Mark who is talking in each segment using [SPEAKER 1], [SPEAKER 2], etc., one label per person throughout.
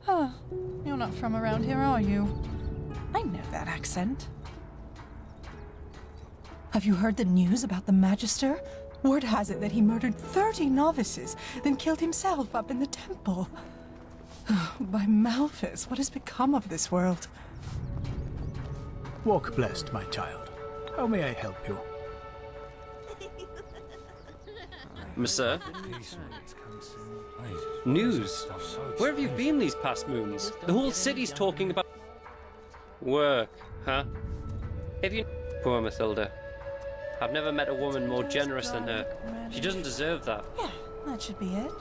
[SPEAKER 1] Huh. You're not from around here, are you? I know that accent. Have you heard the news about the Magister? Word has it that he murdered 30 novices, then killed himself up in the temple. By Malphus, what has become of this world?
[SPEAKER 2] Walk blessed, my child. How may I help you?
[SPEAKER 3] Monsieur? News? Where have you been these past moons? The whole city's talking about... Work, huh? Have you... Poor Mathilda. I've never met a woman more generous than her. She doesn't deserve that.
[SPEAKER 1] Yeah, that should be it.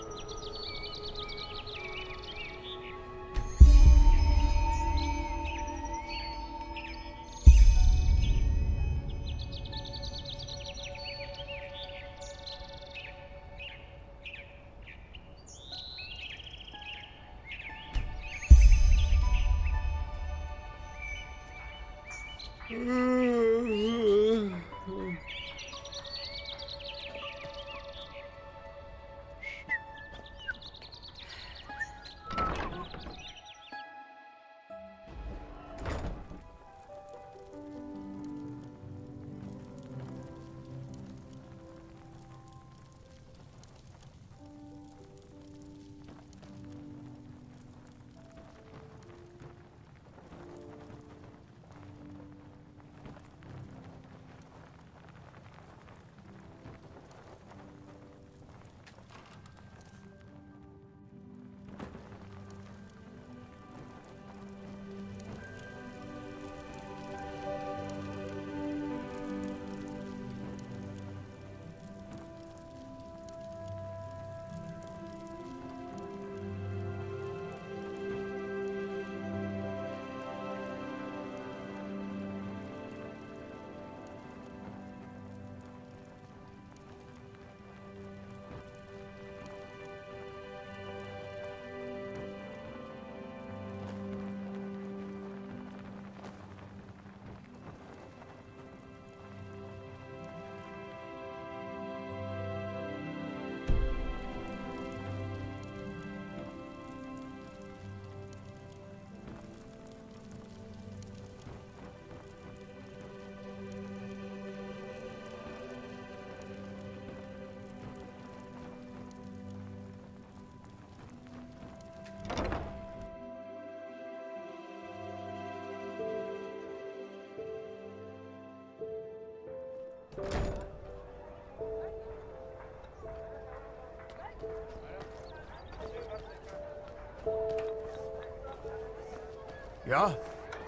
[SPEAKER 4] Yeah?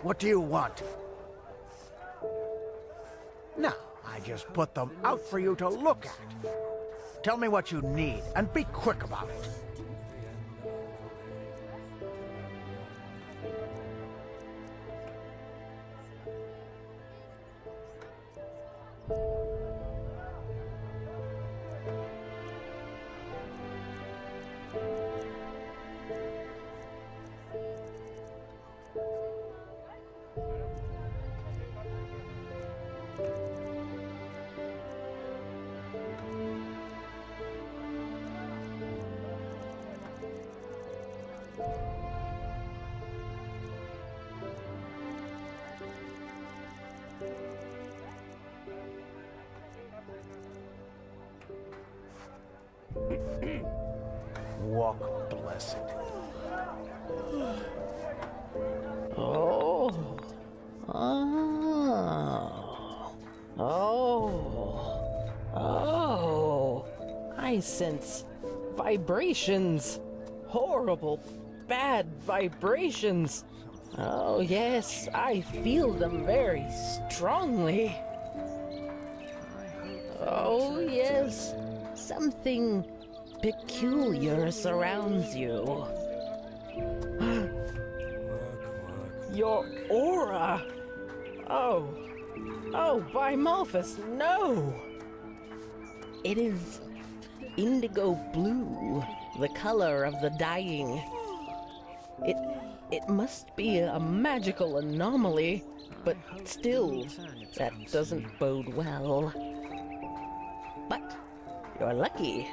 [SPEAKER 4] What do you want? No, I just put them out for you to look at. Tell me what you need, and be quick about it. Walk blessed.
[SPEAKER 5] Oh. Oh. Oh. Oh. I sense vibrations. Horrible, bad vibrations. Oh, yes, I feel them very strongly. Oh, yes, something peculiar surrounds you. Your aura! Oh, by Malphus, no! It is indigo blue, the color of the dying. It must be a magical anomaly, but still, that doesn't bode well. But you're lucky.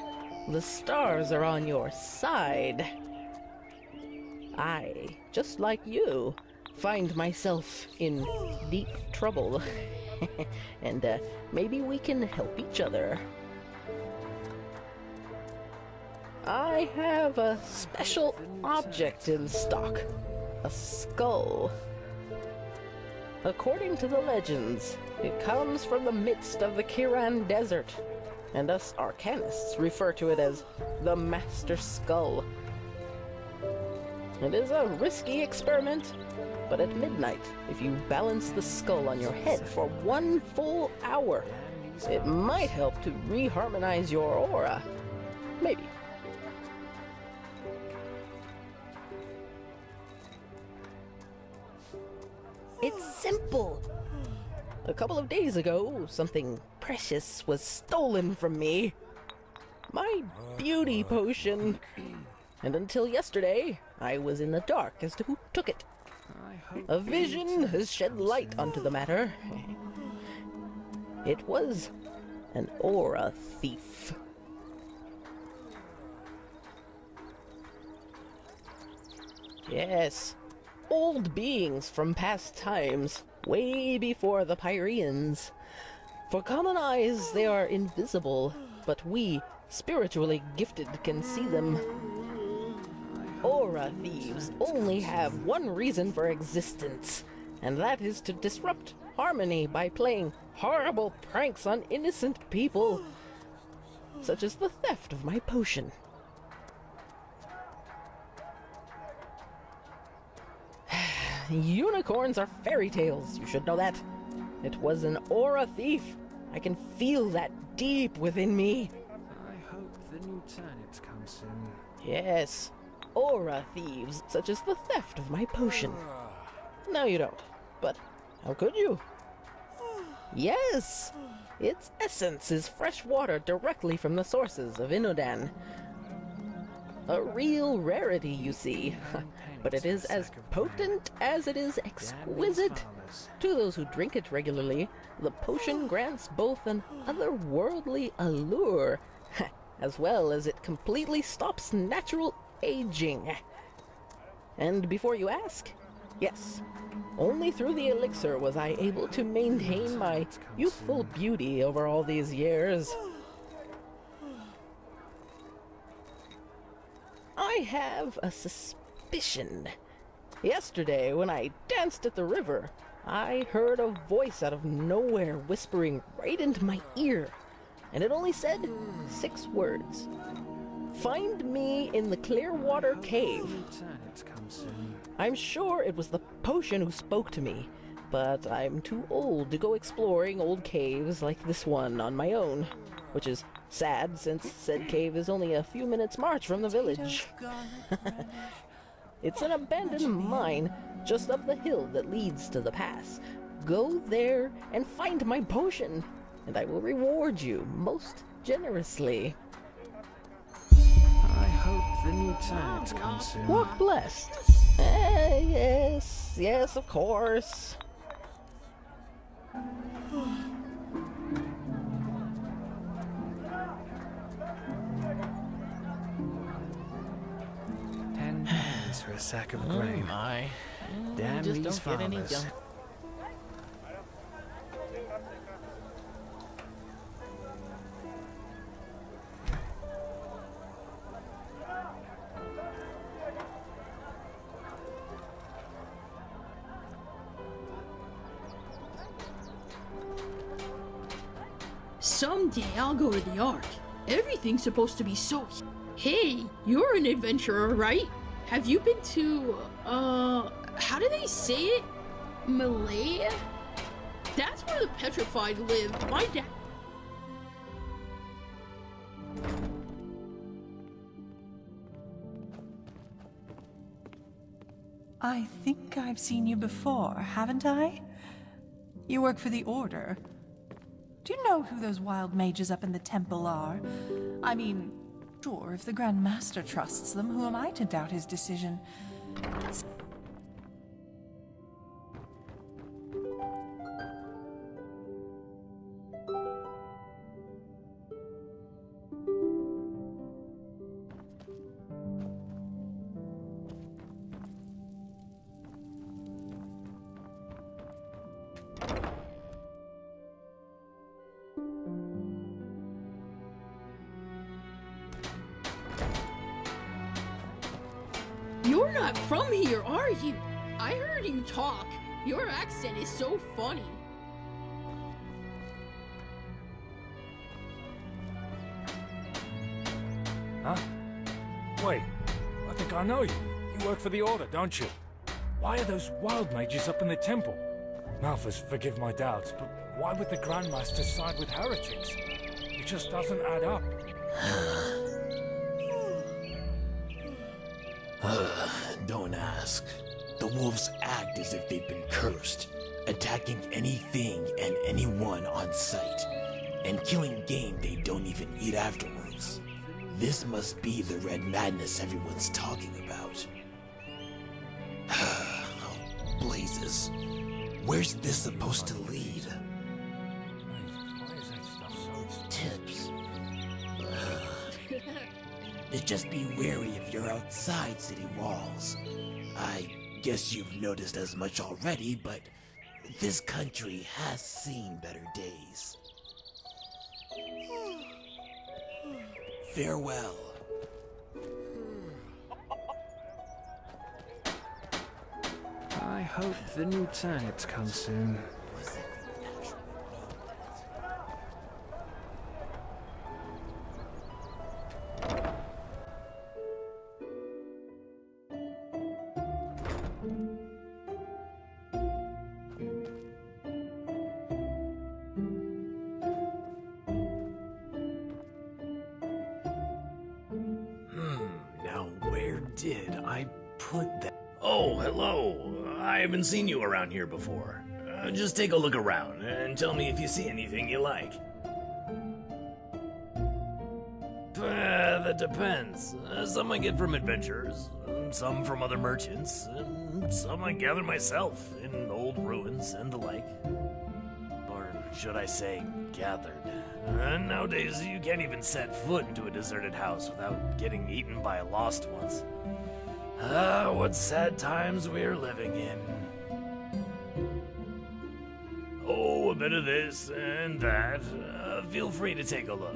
[SPEAKER 5] The stars are on your side. I, just like you, find myself in deep trouble. And maybe we can help each other. I have a special object in stock. A skull. According to the legends, it comes from the midst of the Kiran Desert, and us arcanists refer to it as the Master Skull. It is a risky experiment, but at midnight, if you balance the skull on your head for 1 full hour, it might help to reharmonize your aura. Maybe. It's simple. A couple of days ago, something precious was stolen from me. My beauty potion. And until yesterday, I was in the dark as to who took it. A vision has shed light onto the matter. It was an aura thief. Yes, old beings from past times, way before the Pyreans. For common eyes, they are invisible, but we, spiritually gifted, can see them. Aura thieves only have one reason for existence, and that is to disrupt harmony by playing horrible pranks on innocent people, such as the theft of my potion. Unicorns are fairy tales, you should know that. It was an aura thief. I can feel that deep within me.
[SPEAKER 6] I hope the new turnip comes soon.
[SPEAKER 5] Yes, aura thieves, such as the theft of my potion. No, you don't. But how could you? Yes! Its essence is fresh water directly from the sources of Inodan. A real rarity, you see. But it is as potent as it is exquisite. To those who drink it regularly, the potion grants both an otherworldly allure, as well as it completely stops natural aging. And before you ask, yes, only through the elixir was I able to maintain my youthful beauty over all these years. I have a suspicion. Yesterday, when I danced at the river, I heard a voice out of nowhere whispering right into my ear, and it only said 6 words. Find me in the Clearwater Cave. I'm sure it was the potion who spoke to me, but I'm too old to go exploring old caves like this one on my own, which is sad since said cave is only a few minutes' march from the village. It's an abandoned mine just up the hill that leads to the pass. Go there and find my potion, and I will reward you most generously.
[SPEAKER 6] I hope the new turnips come soon.
[SPEAKER 5] Walk blessed. Yes, of course.
[SPEAKER 6] £10 for a sack of grain.
[SPEAKER 7] My.
[SPEAKER 6] Damn
[SPEAKER 7] just
[SPEAKER 6] these
[SPEAKER 7] don't get any
[SPEAKER 6] farmers.
[SPEAKER 7] young.
[SPEAKER 8] Someday I'll go to the Ark. Everything's supposed to be so... Hey, you're an adventurer, right? Have you been to, how do they say it? Malaya? That's where the petrified live. My dad...
[SPEAKER 1] I think I've seen you before, haven't I? You work for the Order. Do you know who those wild mages up in the temple are? I mean, sure, if the Grand Master trusts them, who am I to doubt his decision?
[SPEAKER 8] You're not from here, are you? I heard you talk. Your accent is so funny.
[SPEAKER 7] Huh? Wait, I think I know you. You work for the Order, don't you? Why are those wild mages up in the temple? Malphas, forgive my doubts, but why would the Grandmaster side with heretics? It just doesn't add up.
[SPEAKER 9] Don't ask. The wolves act as if they've been cursed, attacking anything and anyone on sight, and killing game they don't even eat afterwards. This must be the red madness everyone's talking about. Oh, blazes. Where's this supposed to lead?
[SPEAKER 7] Why is that stuff so
[SPEAKER 9] Tips. Just be wary if you're outside city walls. I guess you've noticed as much already, but this country has seen better days. Farewell.
[SPEAKER 6] I hope the new turnips come soon.
[SPEAKER 9] Now where did I put that?
[SPEAKER 10] Oh, hello. I haven't seen you around here before. Just take a look around and tell me if you see anything you like. That depends. Some I get from adventurers, some from other merchants, and some I gather myself in old ruins and the like. Or should I say, gathered. Nowadays, you can't even set foot into a deserted house without getting eaten by lost ones. What sad times we're living in. Oh, a bit of this and that. Feel free to take a look.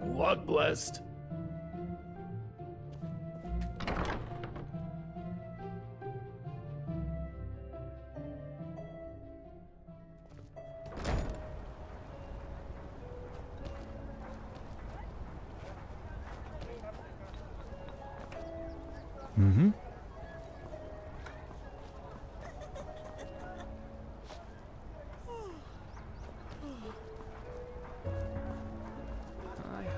[SPEAKER 10] Walk blessed.
[SPEAKER 6] Mm-hmm.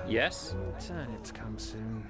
[SPEAKER 3] Yes?
[SPEAKER 6] New turnips come soon.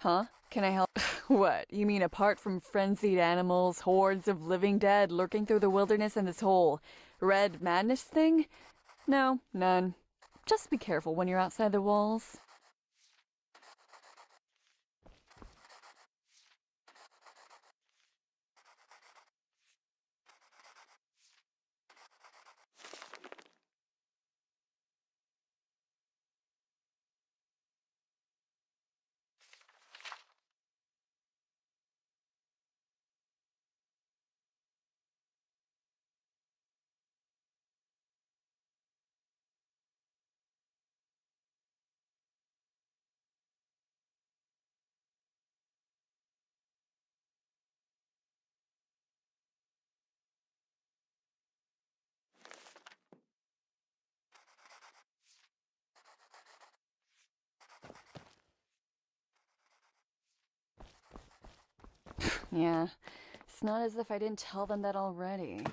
[SPEAKER 11] Huh? Can I help? What? You mean apart from frenzied animals, hordes of living dead lurking through the wilderness and this whole red madness thing? No, none. Just be careful when you're outside the walls. Yeah, it's not as if I didn't tell them that already.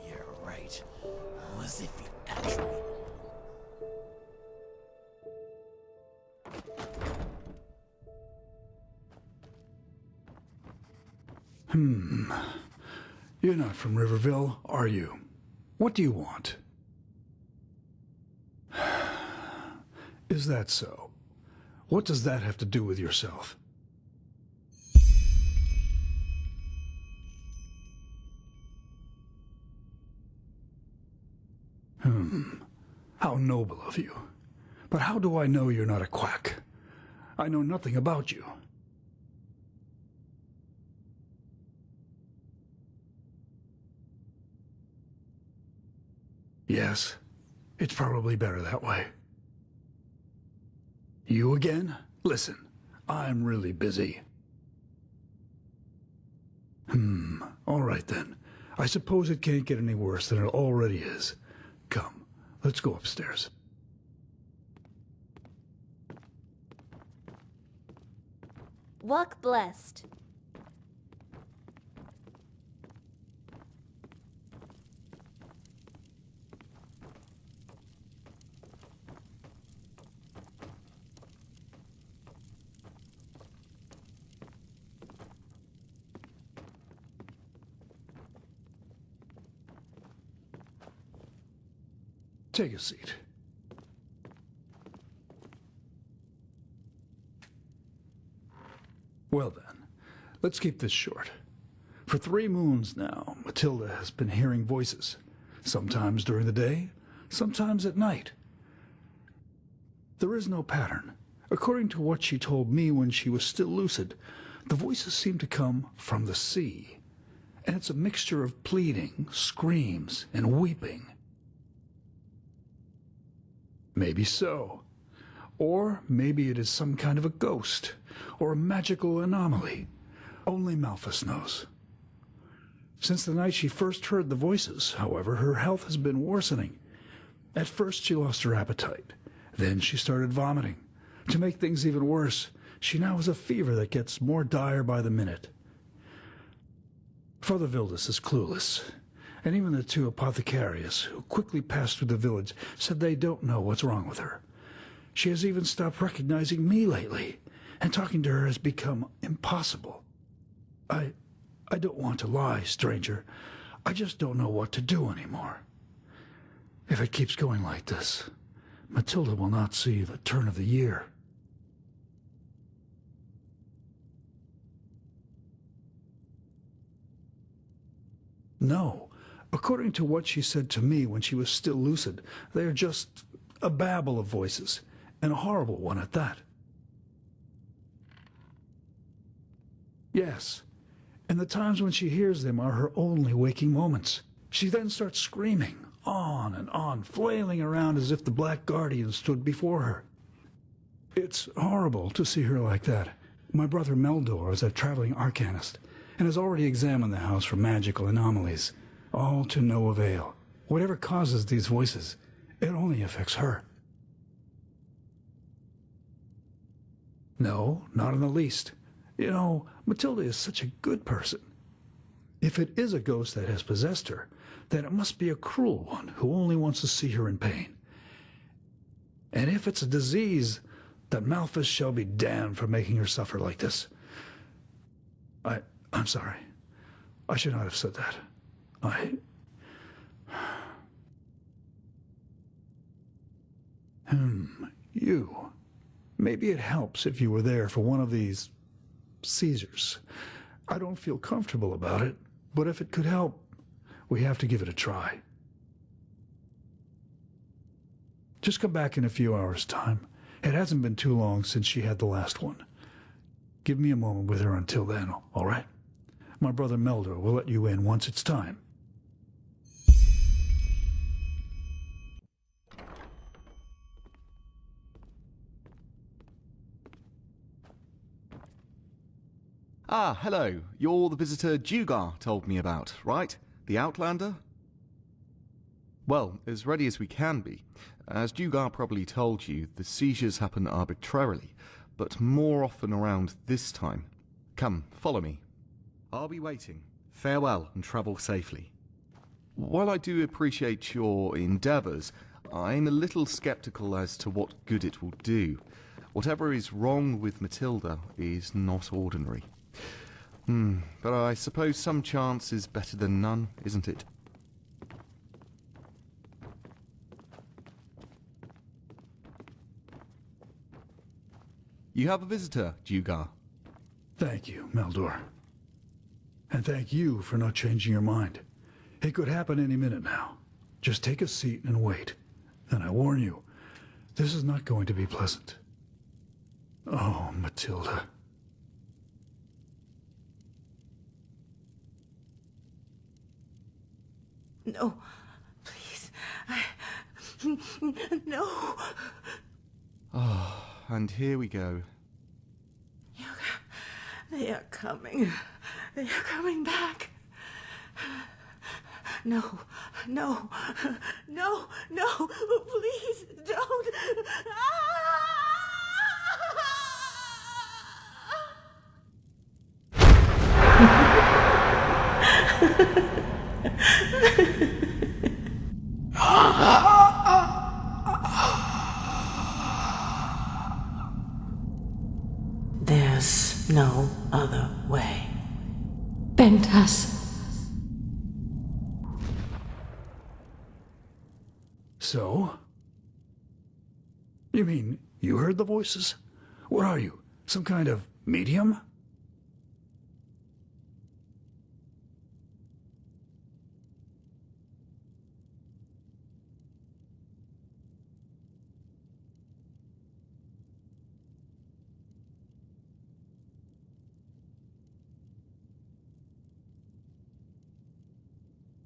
[SPEAKER 9] You're right. As if he actually...
[SPEAKER 2] You're not from Riverville, are you? What do you want? Is that so? What does that have to do with yourself? How noble of you. But how do I know you're not a quack? I know nothing about you. Yes, it's probably better that way. You again? Listen, I'm really busy. All right then. I suppose it can't get any worse than it already is. Come, let's go upstairs.
[SPEAKER 12] Walk blessed.
[SPEAKER 2] Take a seat. Well then, let's keep this short. For 3 moons now, Matilda has been hearing voices. Sometimes during the day, sometimes at night. There is no pattern. According to what she told me when she was still lucid, the voices seem to come from the sea. And it's a mixture of pleading, screams, and weeping. Maybe so. Or maybe it is some kind of a ghost, or a magical anomaly. Only Malphus knows. Since the night she first heard the voices, however, her health has been worsening. At first she lost her appetite. Then she started vomiting. To make things even worse, she now has a fever that gets more dire by the minute. Father Vildus is clueless. And even the 2 apothecarius, who quickly passed through the village, said they don't know what's wrong with her. She has even stopped recognizing me lately, and talking to her has become impossible. I don't want to lie, stranger. I just don't know what to do anymore. If it keeps going like this, Matilda will not see the turn of the year. No. According to what she said to me when she was still lucid, they are just a babble of voices, and a horrible one at that. Yes, and the times when she hears them are her only waking moments. She then starts screaming, on and on, flailing around as if the Black Guardian stood before her. It's horrible to see her like that. My brother Meldor is a traveling arcanist, and has already examined the house for magical anomalies. All to no avail. Whatever causes these voices, it only affects her. No, not in the least. You know, Matilda is such a good person. If it is a ghost that has possessed her, then it must be a cruel one who only wants to see her in pain. And if it's a disease, then Malphus shall be damned for making her suffer like this. I'm sorry. I should not have said that. You. Maybe it helps if you were there for one of these Caesars. I don't feel comfortable about it, but if it could help, we have to give it a try. Just come back in a few hours' time. It hasn't been too long since she had the last one. Give me a moment with her until then, all right? My brother Meldor will let you in once it's time.
[SPEAKER 13] Ah, hello. You're the visitor Dugar told me about, right? The Outlander? Well, as ready as we can be. As Dugar probably told you, the seizures happen arbitrarily, but more often around this time. Come, follow me. I'll be waiting. Farewell and travel safely. While I do appreciate your endeavours, I'm a little sceptical as to what good it will do. Whatever is wrong with Matilda is not ordinary. But I suppose some chance is better than none, isn't it? You have a visitor, Dugar.
[SPEAKER 2] Thank you, Meldor. And thank you for not changing your mind. It could happen any minute now. Just take a seat and wait. And I warn you, this is not going to be pleasant. Oh, Matilda.
[SPEAKER 1] No, please. No.
[SPEAKER 13] Oh, and here we go.
[SPEAKER 1] They are coming. They are coming back. No, no, no, no, please don't. There's no other way. Bentas.
[SPEAKER 2] So? You mean you heard the voices? What are you, some kind of medium?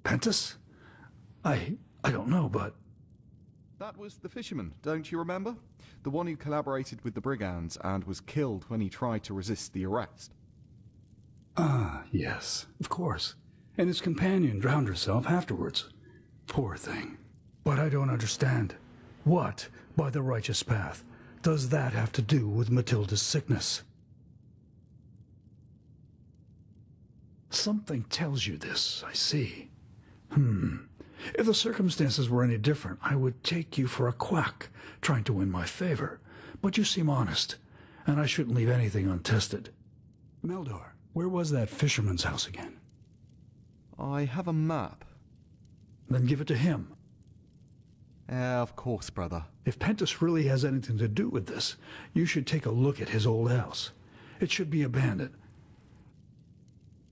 [SPEAKER 2] Pentus? I don't know, but...
[SPEAKER 13] That was the fisherman, don't you remember? The one who collaborated with the brigands and was killed when he tried to resist the arrest.
[SPEAKER 2] Ah, yes, of course. And his companion drowned herself afterwards. Poor thing. But I don't understand. What, by the righteous path, does that have to do with Matilda's sickness? Something tells you this, I see. If the circumstances were any different, I would take you for a quack, trying to win my favor. But you seem honest, and I shouldn't leave anything untested. Meldor, where was that fisherman's house again?
[SPEAKER 13] I have a map.
[SPEAKER 2] Then give it to him.
[SPEAKER 13] Of course, brother.
[SPEAKER 2] If Pentus really has anything to do with this, you should take a look at his old house. It should be abandoned.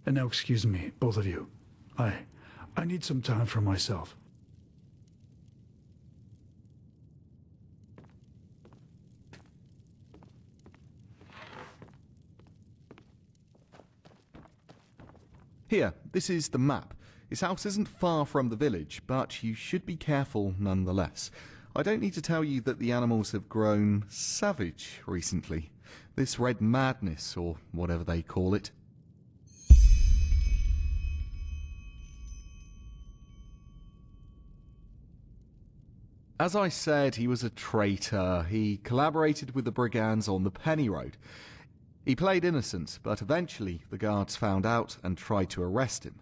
[SPEAKER 2] And now excuse me, both of you. I need some time for myself.
[SPEAKER 13] Here, this is the map. His house isn't far from the village, but you should be careful nonetheless. I don't need to tell you that the animals have grown savage recently. This red madness, or whatever they call it. As I said, he was a traitor. He collaborated with the brigands on the Penny Road. He played innocent, but eventually the guards found out and tried to arrest him.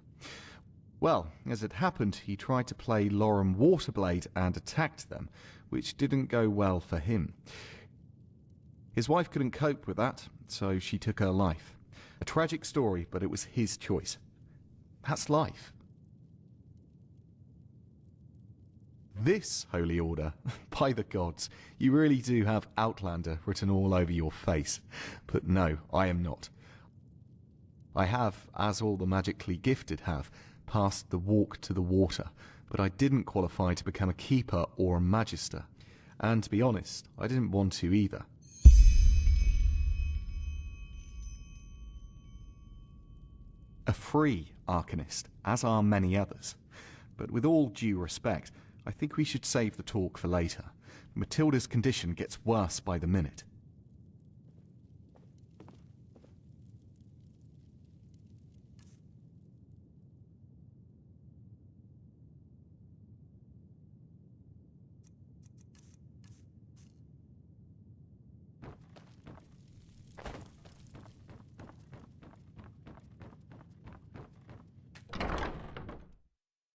[SPEAKER 13] Well, as it happened, he tried to play Lauren Waterblade and attacked them, which didn't go well for him. His wife couldn't cope with that, so she took her life. A tragic story, but it was his choice. That's life. This Holy Order, by the gods, you really do have Outlander written all over your face. But no, I am not. I have, as all the magically gifted have, passed the walk to the water, but I didn't qualify to become a keeper or a magister. And to be honest, I didn't want to either. A free Arcanist, as are many others. But with all due respect, I think we should save the talk for later. Matilda's condition gets worse by the minute.